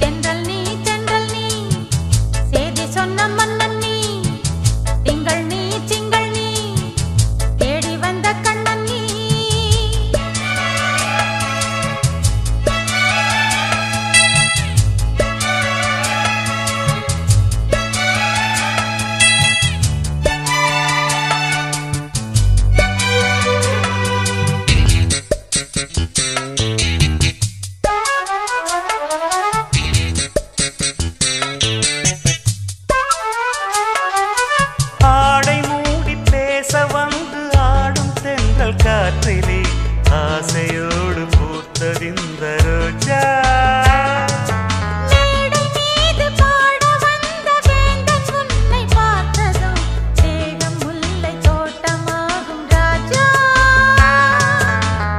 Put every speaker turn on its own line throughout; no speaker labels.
தென்றல் நீ சேதி சொன்ன மன்னன் நீ திங்கள் நீ திங்கள் நீ தேடி வந்த கண்ணன் நீ
காற்றிலே ஆசையோடு பூத்ததிந்த ரோஜா
மேடை மீது பாட வந்த வேந்தன் உன்னை பார்த்ததும் தேகம் முல்லை தோட்டமாகும் ராஜா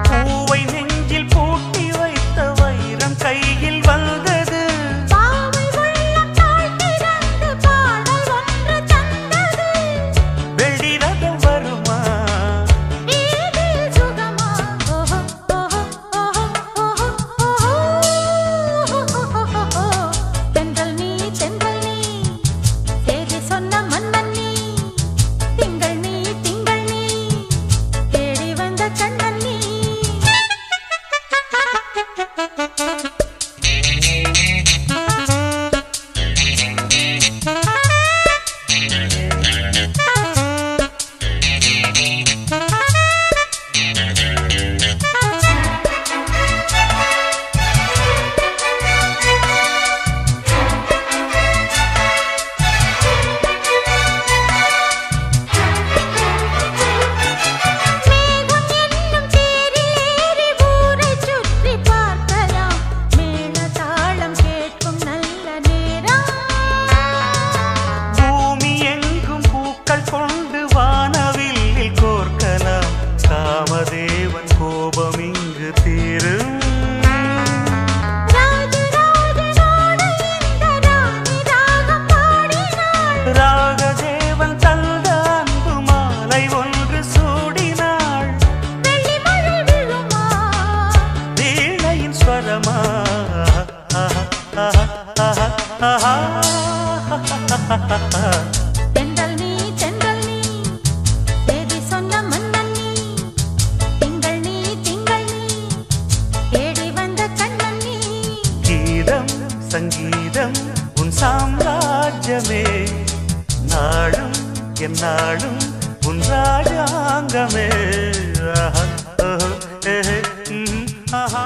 பூவை நெஞ்சில் பூட்டி வைத்த வைரம் கையில் வந்தது
பாவை உள்ளம் தாழ்த்திறந்து பாடல் ஒன்று தந்தது
வெள்ளிரதம் வருமா
தென்றல் நீ சேதி சொன்ன மன்னன் நீ திங்கள் நீ தேடி வந்த கண்ணன் நீ
காமதேவன் கோபம் இங்கு தீரும் ராகதேவன் தந்த அன்பு மாலை ஒன்று சூடினாள் வீணையின் ஸ்வரமா
தென்றல் நீ சேதி சொன்ன மன்னன் நீ திங்கள் நீ தேடி வந்த கண்ணன் நீ
கீதம் சங்கீதம் உன் சாம்ராஜ்யமே நாடும் என்னாடும் உன் ராஜாங்கமே ஆஹா